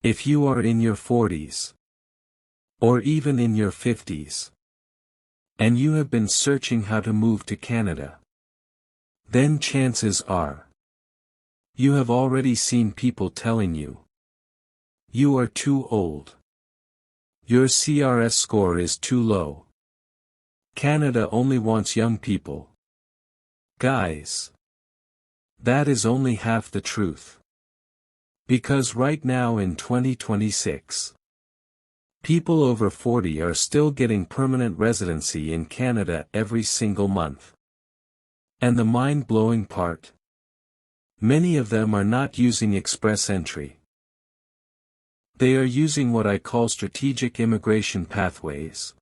If you are in your 40s, or even in your 50s, and you have been searching how to move to Canada, then chances are you have already seen people telling you you are too old. Your CRS score is too low. Canada only wants young people. Guys, that is only half the truth. Because right now in 2026, people over 40 are still getting permanent residency in Canada every single month. And the mind-blowing part? Many of them are not using express entry. They are using what I call strategic immigration pathways.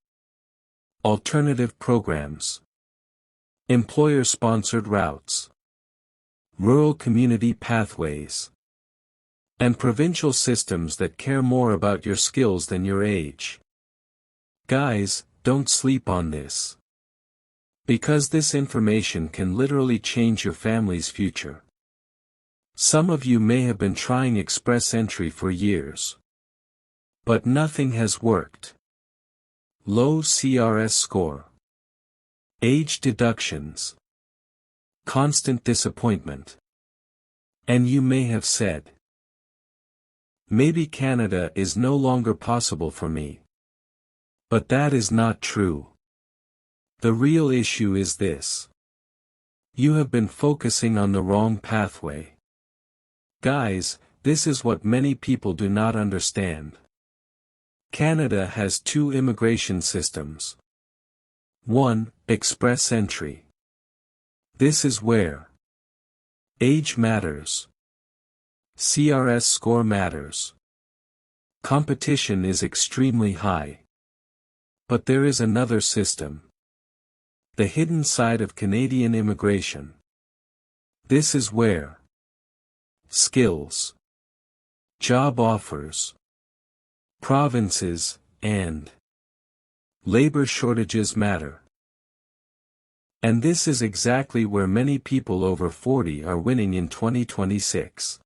Alternative programs. Employer-sponsored routes. Rural community pathways. And provincial systems that care more about your skills than your age. Guys, don't sleep on this. Because this information can literally change your family's future. Some of you may have been trying express entry for years. But nothing has worked. Low CRS score. Age deductions. Constant disappointment. And you may have said, maybe Canada is no longer possible for me. But that is not true. The real issue is this. You have been focusing on the wrong pathway. Guys, this is what many people do not understand. Canada has two immigration systems. 1. Express entry. This is where age matters. CRS score matters. Competition is extremely high. But there is another system. The hidden side of Canadian immigration. This is where skills, job offers, provinces, and labor shortages matter. And this is exactly where many people over 40 are winning in 2026.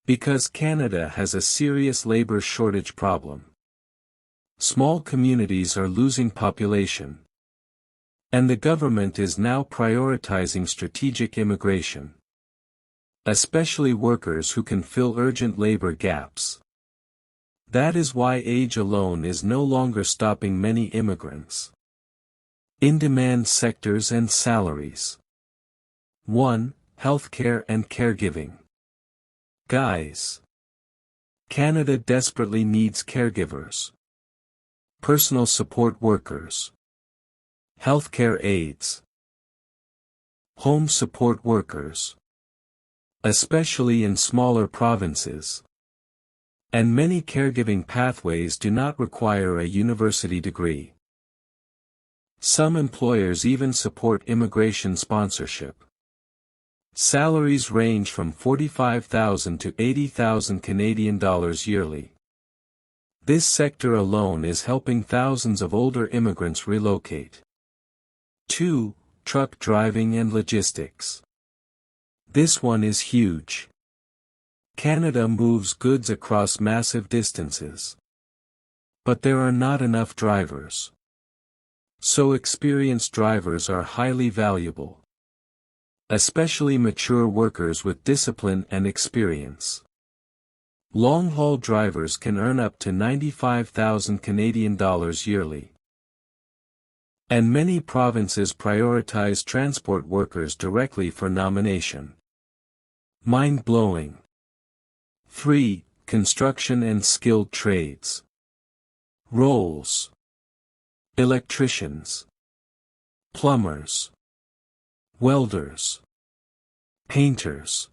Because Canada has a serious labor shortage problem. Small communities are losing population. And the government is now prioritizing strategic immigration. Especially workers who can fill urgent labor gaps. That is why age alone is no longer stopping many immigrants. In-demand sectors and salaries. 1. Healthcare and caregiving. Guys, Canada desperately needs caregivers. Personal support workers. Healthcare aides. Home support workers. Especially in smaller provinces. And many caregiving pathways do not require a university degree. Some employers even support immigration sponsorship. Salaries range from $45,000 to $80,000 Canadian dollars yearly. This sector alone is helping thousands of older immigrants relocate. 2. Truck driving and logistics. This one is huge. Canada moves goods across massive distances. But there are not enough drivers. So experienced drivers are highly valuable. Especially mature workers with discipline and experience. Long-haul drivers can earn up to $95,000 Canadian dollars yearly. And many provinces prioritize transport workers directly for nomination. Mind-blowing. 3. Construction and skilled trades. Roles. Electricians. Plumbers. Welders. Painters.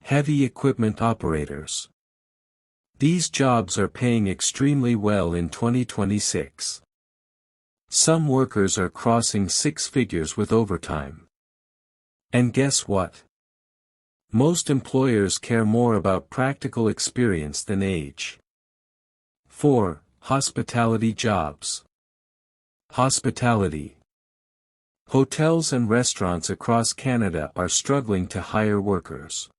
Heavy equipment operators. These jobs are paying extremely well in 2026. Some workers are crossing six figures with overtime. And guess what? Most employers care more about practical experience than age. 4. Hospitality jobs. Hospitality. Hotels and restaurants across Canada are struggling to hire workers.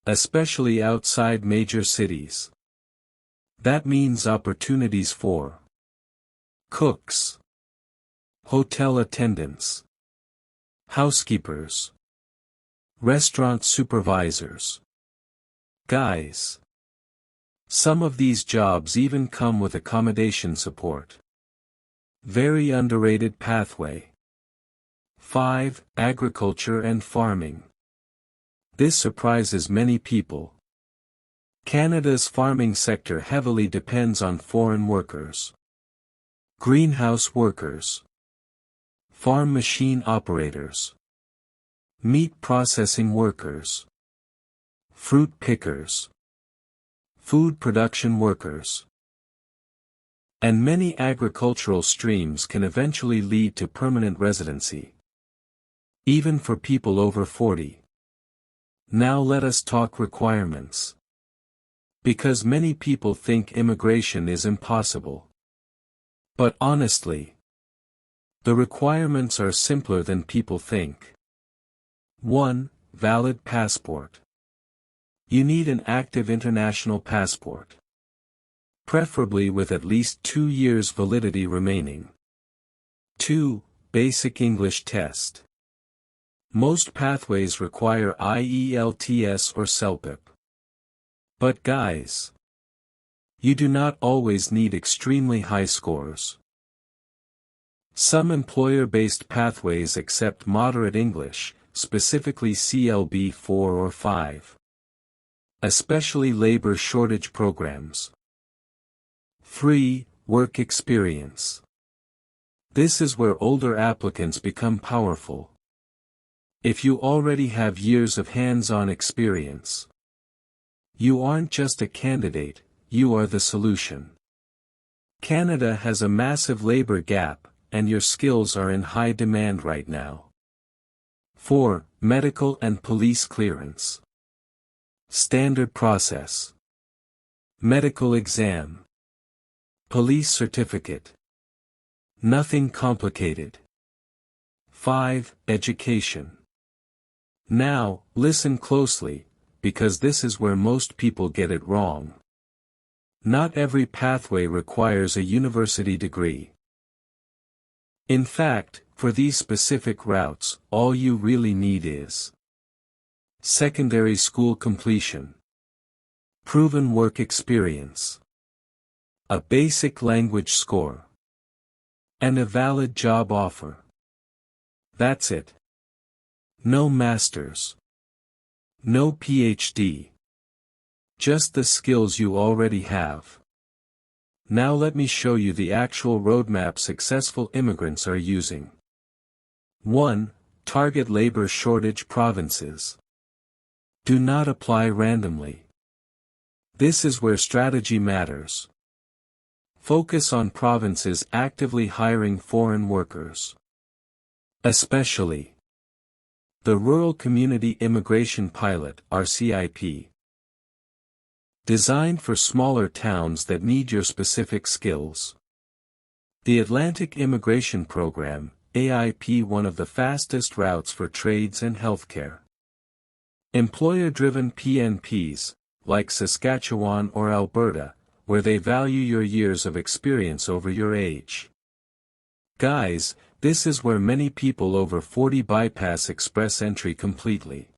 especially outside major cities. That means opportunities for cooks, hotel attendants, housekeepers, restaurant supervisors. Guys, some of these jobs even come with accommodation support. Very underrated pathway. 5. Agriculture and farming. This surprises many people. Canada's farming sector heavily depends on foreign workers. Greenhouse workers, farm machine operators, meat processing workers, fruit pickers, food production workers. And many agricultural streams can eventually lead to permanent residency. Even for people over 40. Now let us talk requirements. Because many people think immigration is impossible. But honestly, the requirements are simpler than people think. 1. Valid passport. You need an active international passport. Preferably with at least 2 years validity remaining. 2. Basic English test. Most pathways require IELTS or CELPIP. But guys, you do not always need extremely high scores. Some employer-based pathways accept moderate English, specifically CLB 4 or 5. Especially labor shortage programs. 3. Work experience. This is where older applicants become powerful. If you already have years of hands-on experience, you aren't just a candidate, you are the solution. Canada has a massive labor gap, and your skills are in high demand right now. 4. Medical and police clearance. Standard process. Medical exam. Police certificate. Nothing complicated. 5. Education. Now, listen closely, because this is where most people get it wrong. Not every pathway requires a university degree. In fact, for these specific routes, all you really need is secondary school completion, proven work experience, a basic language score, and a valid job offer. That's it. No masters. No PhD. Just the skills you already have. Now let me show you the actual roadmap successful immigrants are using. 1. Target labor shortage provinces. Do not apply randomly. This is where strategy matters. Focus on provinces actively hiring foreign workers. Especially the Rural Community Immigration Pilot (RCIP). Designed for smaller towns that need your specific skills. The Atlantic Immigration Program, AIP, one of the fastest routes for trades and healthcare. Employer-driven PNPs, like Saskatchewan or Alberta, where they value your years of experience over your age. Guys, this is where many people over 40 bypass express entry completely.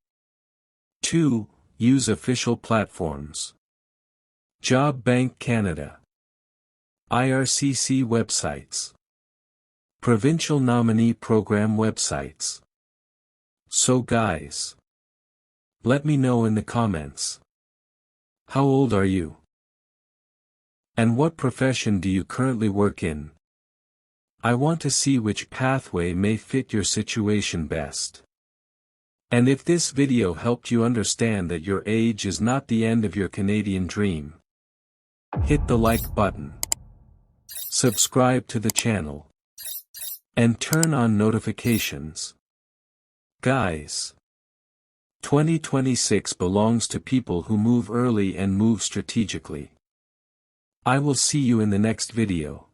2. Use official platforms. Job Bank Canada, IRCC websites, Provincial Nominee Program websites. So guys, let me know in the comments. How old are you? And what profession do you currently work in? I want to see which pathway may fit your situation best. And if this video helped you understand that your age is not the end of your Canadian dream, hit the like button, subscribe to the channel, and turn on notifications. Guys, 2026 belongs to people who move early and move strategically. I will see you in the next video.